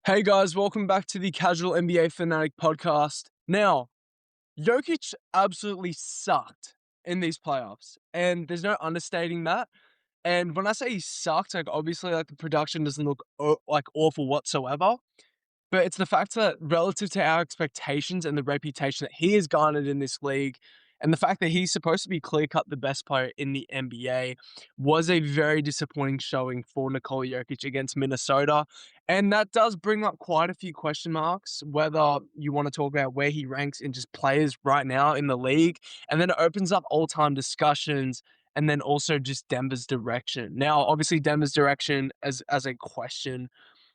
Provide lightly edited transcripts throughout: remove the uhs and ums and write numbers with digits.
Hey guys, welcome back to the Casual NBA Fanatic podcast. Now, Jokic absolutely sucked in these playoffs, and there's no understating that. And when I say he sucked, like obviously, like the production doesn't look like awful whatsoever. But it's the fact that relative to our expectations and the reputation that he has garnered in this league, and the fact that he's supposed to be clear-cut the best player in the NBA, was a very disappointing showing for Nikola Jokic against Minnesota. And that does bring up quite a few question marks, whether you want to talk about where he ranks in just players right now in the league, and then it opens up all-time discussions, and then also just Denver's direction. Now, obviously, Denver's direction as a question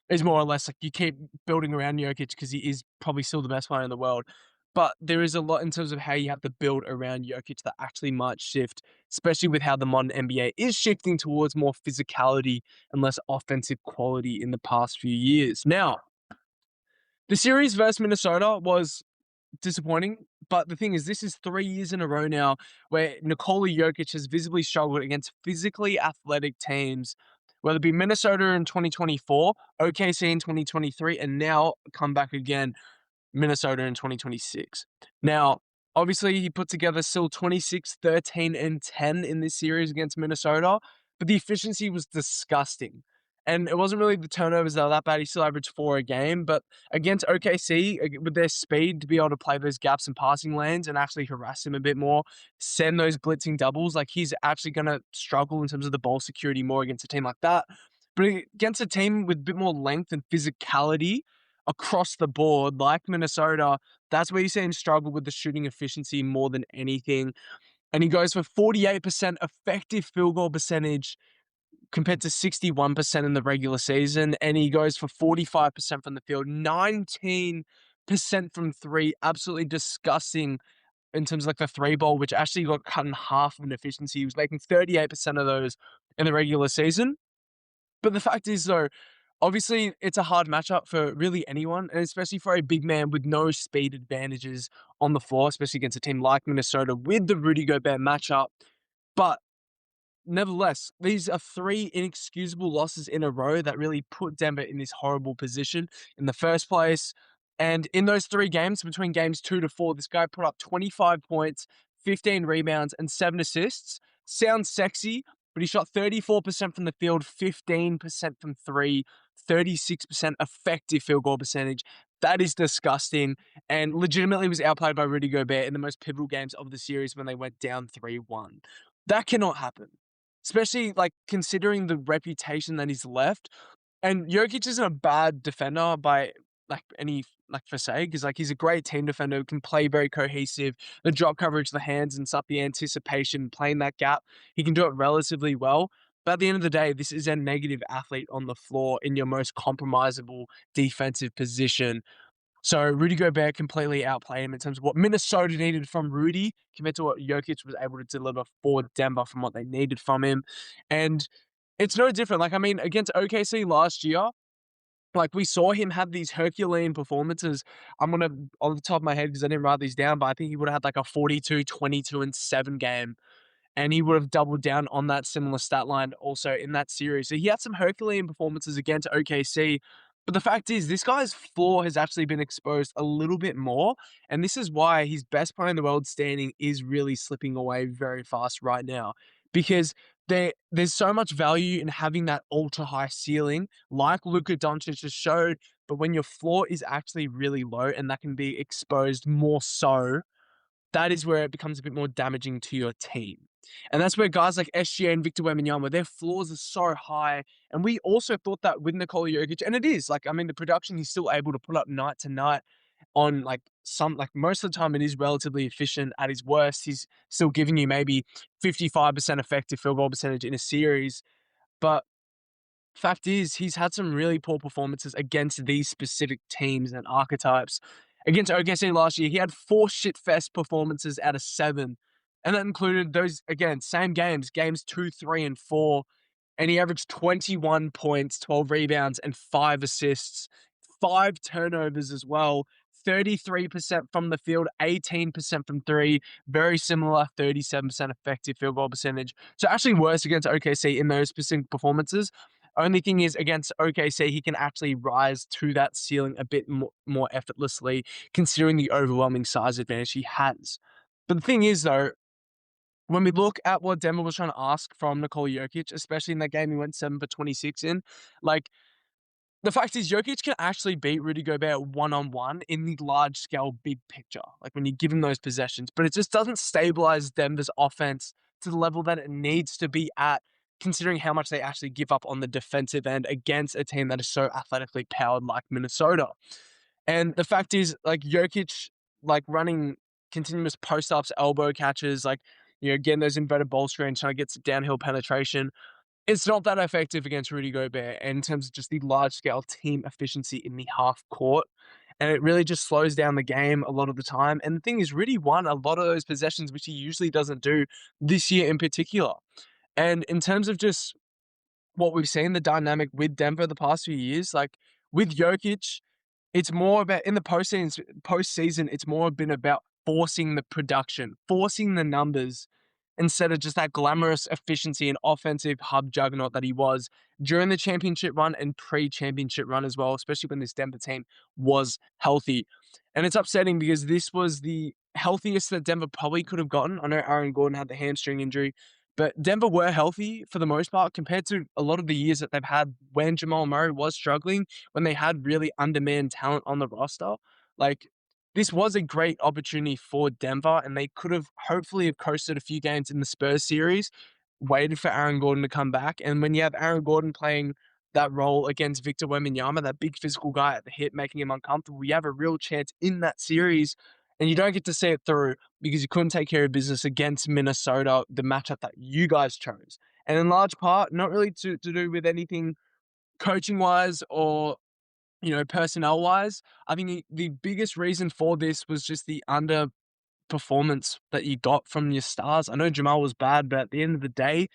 is more or less like you keep building around Jokic because he is probably still the best player in the world. But there is a lot in terms of how you have to build around Jokic that actually might shift, especially with how the modern NBA is shifting towards more physicality and less offensive quality in the past few years. Now, the series versus Minnesota was disappointing, but the thing is, this is 3 years in a row now where Nikola Jokic has visibly struggled against physically athletic teams, whether it be Minnesota in 2024, OKC in 2023, and now come back again, Minnesota in 2026. Now, obviously, he put together still 26, 13, and 10 in this series against Minnesota, but the efficiency was disgusting. And it wasn't really the turnovers that were that bad. He still averaged 4 a game, but against OKC, with their speed to be able to play those gaps and passing lanes and actually harass him a bit more, send those blitzing doubles, like he's actually going to struggle in terms of the ball security more against a team like that. But against a team with a bit more length and physicality across the board, like Minnesota, that's where you see him struggle with the shooting efficiency more than anything. And he goes for 48% effective field goal percentage compared to 61% in the regular season. And he goes for 45% from the field, 19% from three. Absolutely disgusting in terms of like the three ball, which actually got cut in half of an efficiency. He was making 38% of those in the regular season. But the fact is, though, obviously it's a hard matchup for really anyone, and especially for a big man with no speed advantages on the floor, especially against a team like Minnesota with the Rudy Gobert matchup. But nevertheless, these are 3 inexcusable losses in a row that really put Denver in this horrible position in the first place. And in those 3 games, between games 2 to 4, this guy put up 25 points, 15 rebounds, and 7 assists. Sounds sexy, but he shot 34% from the field, 15% from 3, 36% effective field goal percentage. That is disgusting, and legitimately was outplayed by Rudy Gobert in the most pivotal games of the series when they went down 3-1. That cannot happen. Especially, like, considering the reputation that he's left. And Jokic isn't a bad defender by, like, any, like, per se, because, like, he's a great team defender who can play very cohesive. The drop coverage, the hands and stuff, the anticipation, playing that gap, he can do it relatively well. But at the end of the day, this is a negative athlete on the floor in your most compromisable defensive position. So Rudy Gobert completely outplayed him in terms of what Minnesota needed from Rudy compared to what Jokic was able to deliver for Denver from what they needed from him. And it's no different. Like, I mean, against OKC last year, like we saw him have these Herculean performances. I'm going to, on the top of my head, because I didn't write these down, but I think he would have had like a 42, 22, and 7 game. And he would have doubled down on that similar stat line also in that series. So he had some Herculean performances against OKC. But the fact is, this guy's floor has actually been exposed a little bit more. And this is why his best player in the world standing is really slipping away very fast right now. Because there's so much value in having that ultra high ceiling, like Luka Doncic just showed. But when your floor is actually really low and that can be exposed more so, that is where it becomes a bit more damaging to your team. And that's where guys like SGA and Victor Wembanyama, their floors are so high. And we also thought that with Nikola Jokic, and it is, like, I mean, the production he's still able to put up night to night on, like, most of the time it is relatively efficient. At his worst, he's still giving you maybe 55% effective field goal percentage in a series. But fact is, he's had some really poor performances against these specific teams and archetypes. Against OKC last year, he had 4 shit-fest performances out of 7. And that included those, again, same games 2, 3, and 4. And he averaged 21 points, 12 rebounds, and 5 assists. 5 turnovers as well. 33% from the field, 18% from 3. Very similar, 37% effective field goal percentage. So actually worse against OKC in those specific performances. Only thing is, against OKC, he can actually rise to that ceiling a bit more effortlessly, considering the overwhelming size advantage he has. But the thing is, though, when we look at what Denver was trying to ask from Nikola Jokic, especially in that game he went 7 for 26 in, like, the fact is Jokic can actually beat Rudy Gobert one-on-one in the large-scale big picture, like when you give him those possessions, but it just doesn't stabilize Denver's offense to the level that it needs to be at, considering how much they actually give up on the defensive end against a team that is so athletically powered like Minnesota. And the fact is, like, Jokic, like, running continuous post-ups, elbow catches, like, getting those inverted ball screens, trying to get some downhill penetration, it's not that effective against Rudy Gobert in terms of just the large-scale team efficiency in the half court, and it really just slows down the game a lot of the time. And the thing is, Rudy won a lot of those possessions, which he usually doesn't do this year in particular. And in terms of just what we've seen, the dynamic with Denver the past few years, like, with Jokic, it's more about in the postseason, it's more been about forcing the production, forcing the numbers, instead of just that glamorous efficiency and offensive hub juggernaut that he was during the championship run and pre-championship run as well, especially when this Denver team was healthy. And it's upsetting because this was the healthiest that Denver probably could have gotten. I know Aaron Gordon had the hamstring injury, but Denver were healthy for the most part compared to a lot of the years that they've had when Jamal Murray was struggling, when they had really undermanned talent on the roster. Like, this was a great opportunity for Denver, and they could have hopefully have coasted a few games in the Spurs series, waited for Aaron Gordon to come back. And when you have Aaron Gordon playing that role against Victor Wembanyama, that big physical guy at the hip, making him uncomfortable, you have a real chance in that series, and you don't get to see it through because you couldn't take care of business against Minnesota, the matchup that you guys chose. And in large part, not really to do with anything coaching-wise or personnel-wise. I think the biggest reason for this was just the underperformance that you got from your stars. I know Jamal was bad, but at the end of the day,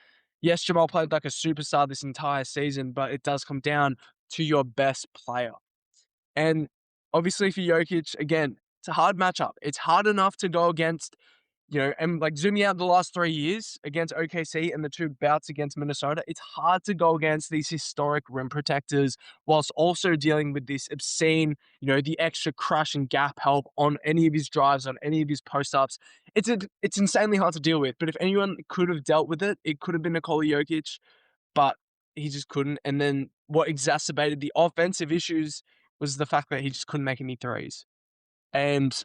yes, Jamal played like a superstar this entire season, but it does come down to your best player. And obviously for Jokic, again, it's a hard matchup. It's hard enough to go against, and like zooming out the last 3 years against OKC and the 2 bouts against Minnesota, it's hard to go against these historic rim protectors whilst also dealing with this obscene, the extra crush and gap help on any of his drives, on any of his post-ups. It's insanely hard to deal with, but if anyone could have dealt with it, it could have been Nikola Jokic, but he just couldn't. And then what exacerbated the offensive issues was the fact that he just couldn't make any threes. And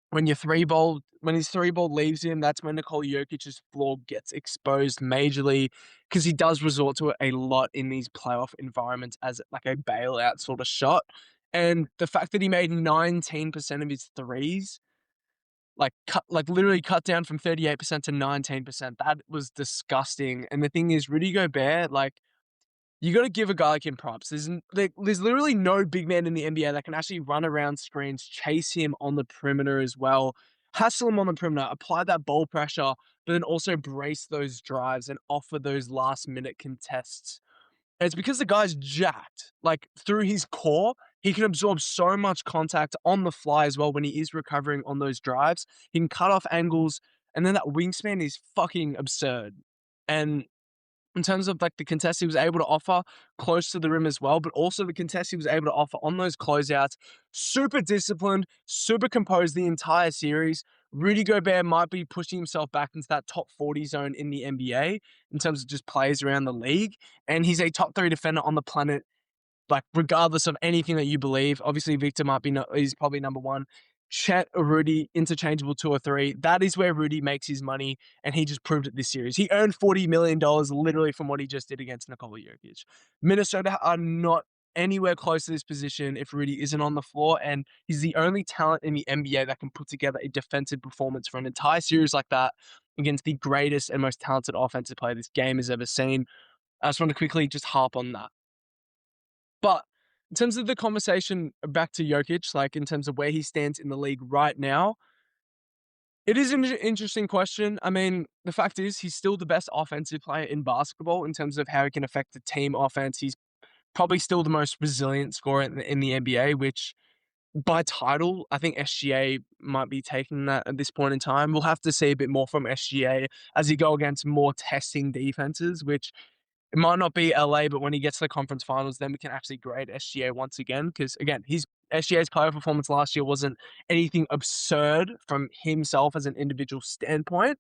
when his 3-ball leaves him, that's when Nikola Jokic's floor gets exposed majorly, because he does resort to it a lot in these playoff environments as like a bailout sort of shot. And the fact that he made 19% of his threes, literally cut down from 38% to 19%, that was disgusting. And the thing is, Rudy Gobert, like, you got to give a guy like him props. There's literally no big man in the NBA that can actually run around screens, chase him on the perimeter as well, hassle him on the perimeter, apply that ball pressure, but then also brace those drives and offer those last-minute contests. And it's because the guy's jacked. Like, through his core, he can absorb so much contact on the fly as well when he is recovering on those drives. He can cut off angles, and then that wingspan is fucking absurd. And in terms of like the contest he was able to offer close to the rim as well, but also the contest he was able to offer on those closeouts, super disciplined, super composed the entire series. Rudy Gobert might be pushing himself back into that top 40 zone in the NBA in terms of just plays around the league. And he's a top 3 defender on the planet, like, regardless of anything that you believe. Obviously, Victor he's probably number 1. Chet or Rudy, interchangeable 2 or 3. That is where Rudy makes his money, and he just proved it this series. He earned $40 million literally from what he just did against Nikola Jokic. Minnesota are not anywhere close to this position if Rudy isn't on the floor, and he's the only talent in the NBA that can put together a defensive performance for an entire series like that against the greatest and most talented offensive player this game has ever seen. I just want to quickly just harp on that. But in terms of the conversation back to Jokic, like in terms of where he stands in the league right now, it is an interesting question. I mean, the fact is he's still the best offensive player in basketball in terms of how he can affect the team offense. He's probably still the most resilient scorer in the NBA, which by title, I think SGA might be taking that at this point in time. We'll have to see a bit more from SGA as he go against more testing defenses, which It might not be LA, but when he gets to the conference finals, then we can actually grade SGA once again. Because again, his SGA's player performance last year wasn't anything absurd from himself as an individual standpoint.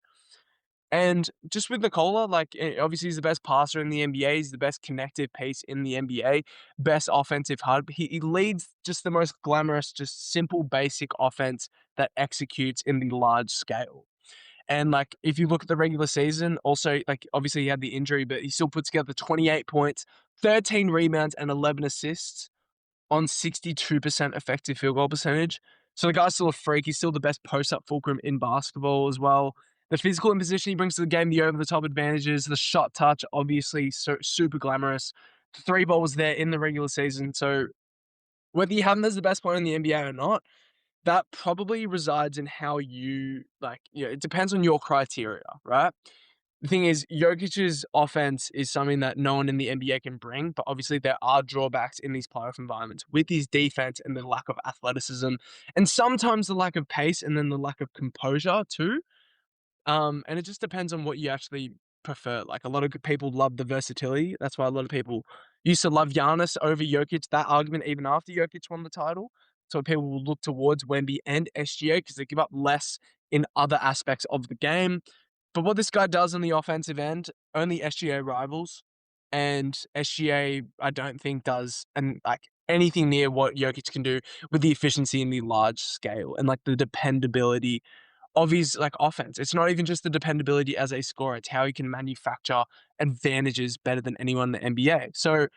And just with Nikola, like, obviously he's the best passer in the NBA. He's the best connective piece in the NBA, best offensive hub. He leads just the most glamorous, just simple, basic offense that executes in the large scale. And like, if you look at the regular season, also, like, obviously he had the injury, but he still put together 28 points, 13 rebounds, and 11 assists on 62% effective field goal percentage. So the guy's still a freak. He's still the best post-up fulcrum in basketball as well. The physical imposition he brings to the game, the over-the-top advantages, the shot touch, obviously so super glamorous. The three ball was there in the regular season. So whether you have him as the best player in the NBA or not, that probably resides in how you, like, it depends on your criteria, right? The thing is, Jokic's offense is something that no one in the NBA can bring, but obviously there are drawbacks in these playoff environments with his defense and the lack of athleticism, and sometimes the lack of pace, and then the lack of composure too. And it just depends on what you actually prefer. Like, a lot of people love the versatility. That's why a lot of people used to love Giannis over Jokic. That argument, even after Jokic won the title. So people will look towards Wemby and SGA because they give up less in other aspects of the game. But what this guy does on the offensive end, only SGA rivals. And SGA, I don't think does anything near what Jokic can do with the efficiency in the large scale and like the dependability of his like offense. It's not even just the dependability as a scorer, it's how he can manufacture advantages better than anyone in the NBA. So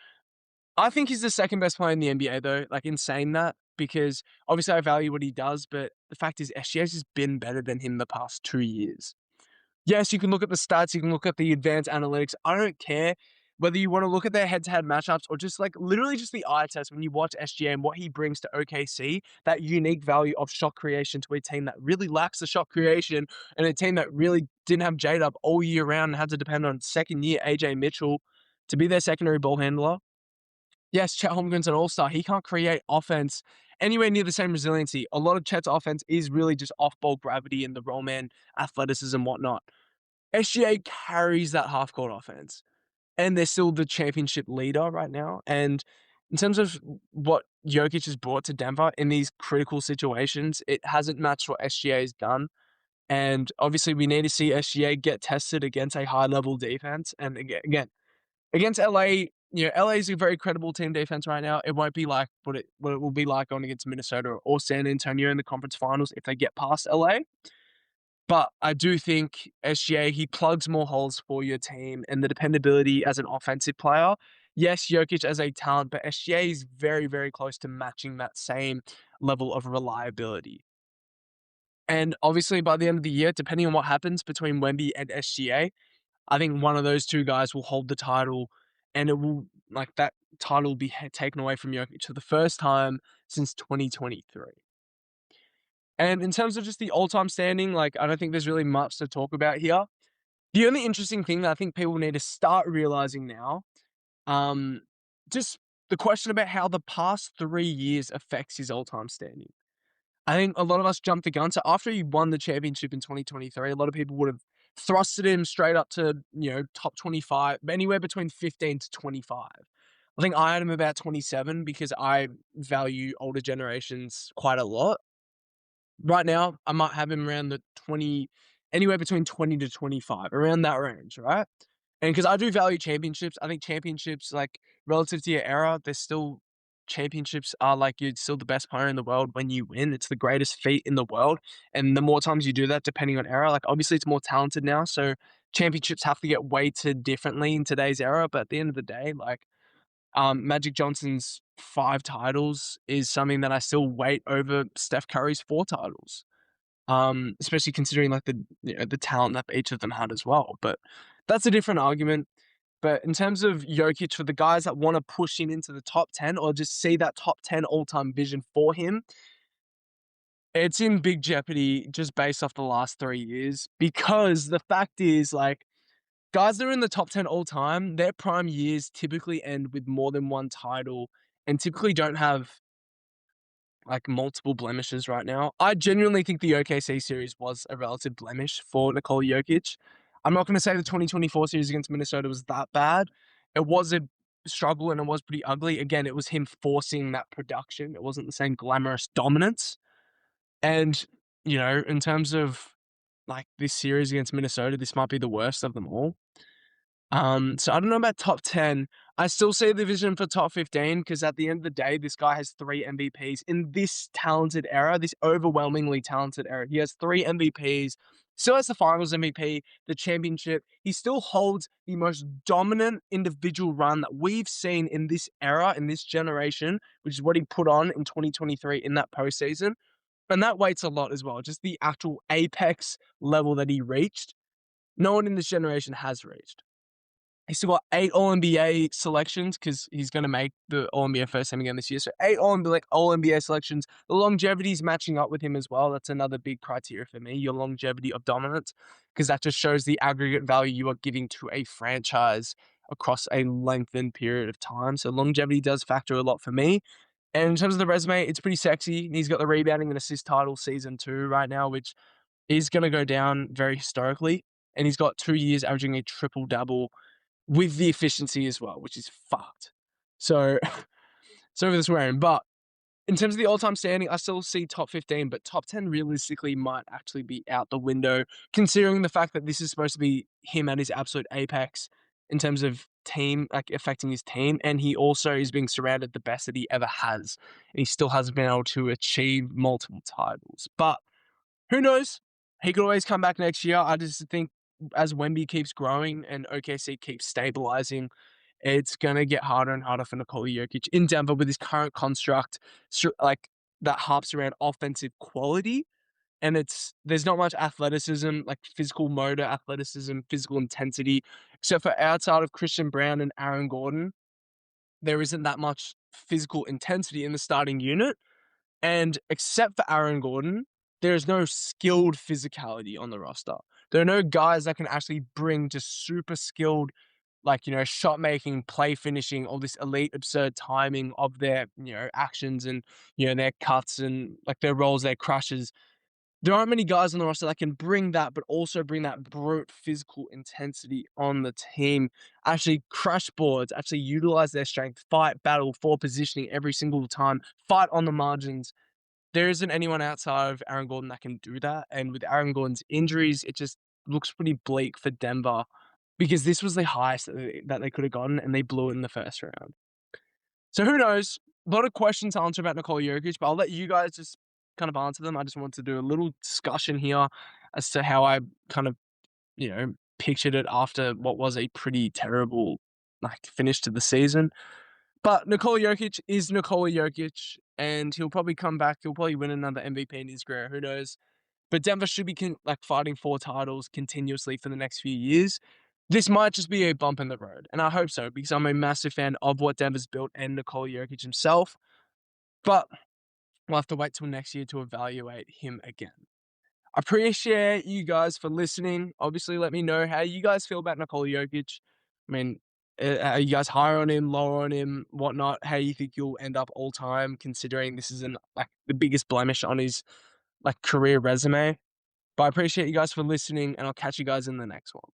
I think he's the second best player in the NBA though, like in saying that, because obviously I value what he does, but the fact is SGA's just been better than him the past 2 years. Yes, you can look at the stats, you can look at the advanced analytics. I don't care whether you want to look at their head-to-head matchups or just like literally just the eye test when you watch SGA and what he brings to OKC, that unique value of shot creation to a team that really lacks the shot creation and a team that really didn't have J-Dub all year round and had to depend on second-year AJ Mitchell to be their secondary ball handler. Yes, Chet Holmgren's an all-star. He can't create offense anywhere near the same resiliency. A lot of Chet's offense is really just off-ball gravity and the roll man athleticism and whatnot. SGA carries that half-court offense, and they're still the championship leader right now. And in terms of what Jokic has brought to Denver in these critical situations, it hasn't matched what SGA has done. And obviously, we need to see SGA get tested against a high-level defense. And again, against LA, LA is a very credible team defense right now. It won't be like what it will be like going against Minnesota or San Antonio in the conference finals if they get past LA. But I do think SGA, he plugs more holes for your team and the dependability as an offensive player. Yes, Jokic as a talent, but SGA is very, very close to matching that same level of reliability. And obviously, by the end of the year, depending on what happens between Wemby and SGA, I think one of those two guys will hold the title, and it will, like, that title will be taken away from Jokic for the first time since 2023. And in terms of just the all-time standing, like, I don't think there's really much to talk about here. The only interesting thing that I think people need to start realizing now, just the question about how the past 3 years affects his all-time standing. I think a lot of us jumped the gun. So after he won the championship in 2023, a lot of people would have thrusted him straight up to, top 25, anywhere between 15 to 25. I think I had him about 27 because I value older generations quite a lot. Right now, I might have him around the 20, anywhere between 20 to 25, around that range, right? And because I do value championships, I think championships, like, relative to your era, they're still, championships are like you're still the best player in the world when you win. It's the greatest feat in the world. And the more times you do that, depending on era, like, obviously it's more talented now. So championships have to get weighted differently in today's era. But at the end of the day, like, Magic Johnson's 5 titles is something that I still weight over Steph Curry's 4 titles. Especially considering like the talent that each of them had as well. But that's a different argument. But in terms of Jokic, for the guys that want to push him into the top 10 or just see that top 10 all-time vision for him, it's in big jeopardy just based off the last 3 years. Because the fact is, like, guys that are in the top 10 all time, their prime years typically end with more than one title and typically don't have, like, multiple blemishes right now. I genuinely think the OKC series was a relative blemish for Nikola Jokic. I'm not going to say the 2024 series against Minnesota was that bad, it was a struggle and it was pretty ugly. Again, it was him forcing that production. It wasn't the same glamorous dominance. And, in terms of like this series against Minnesota, this might be the worst of them all. So I don't know about top 10. I still see the vision for top 15 because at the end of the day, this guy has 3 MVPs in this talented era, this overwhelmingly talented era. He has 3 MVPs, still has the finals MVP, the championship. He still holds the most dominant individual run that we've seen in this era, in this generation, which is what he put on in 2023 in that postseason. And that weights a lot as well. Just the actual apex level that he reached, no one in this generation has reached. He's still got 8 All-NBA selections because he's going to make the All-NBA first team again this year. So 8 All-NBA selections. The longevity is matching up with him as well. That's another big criteria for me, your longevity of dominance, because that just shows the aggregate value you are giving to a franchise across a lengthened period of time. So longevity does factor a lot for me. And in terms of the resume, it's pretty sexy. He's got the rebounding and assist title season 2 right now, which is going to go down very historically. And he's got 2 years averaging a triple-double with the efficiency as well, which is fucked. So, sorry for the swearing, but in terms of the all-time standing, I still see top 15, but top 10 realistically might actually be out the window, considering the fact that this is supposed to be him at his absolute apex in terms of team, like affecting his team, and he also is being surrounded the best that he ever has, and he still hasn't been able to achieve multiple titles. But who knows? He could always come back next year. I just think as Wemby keeps growing and OKC keeps stabilizing, it's going to get harder and harder for Nikola Jokic in Denver with his current construct, like that harps around offensive quality. And there's not much athleticism, like physical motor athleticism, physical intensity, except for outside of Christian Brown and Aaron Gordon. There isn't that much physical intensity in the starting unit. And except for Aaron Gordon, there is no skilled physicality on the roster. There are no guys that can actually bring just super skilled, like, shot making, play finishing, all this elite, absurd timing of their, actions and, their cuts and like their rolls, their crushes. There aren't many guys on the roster that can bring that, but also bring that brute physical intensity on the team. Actually crush boards, actually utilize their strength, fight, battle for positioning every single time, fight on the margins. There isn't anyone outside of Aaron Gordon that can do that. And with Aaron Gordon's injuries, it just looks pretty bleak for Denver because this was the highest that they could have gotten and they blew it in the first round. So who knows? A lot of questions to answer about Nikola Jokic, but I'll let you guys just kind of answer them. I just want to do a little discussion here as to how I kind of, pictured it after what was a pretty terrible finish to the season. But Nikola Jokic is Nikola Jokic, and he'll probably come back. He'll probably win another MVP in his career. Who knows? But Denver should be fighting for titles continuously for the next few years. This might just be a bump in the road, and I hope so because I'm a massive fan of what Denver's built and Nikola Jokic himself. But we'll have to wait till next year to evaluate him again. I appreciate you guys for listening. Obviously, let me know how you guys feel about Nikola Jokic. I mean, are you guys higher on him, lower on him, whatnot? How you think you'll end up all time, considering this is the biggest blemish on his career resume? But I appreciate you guys for listening, and I'll catch you guys in the next one.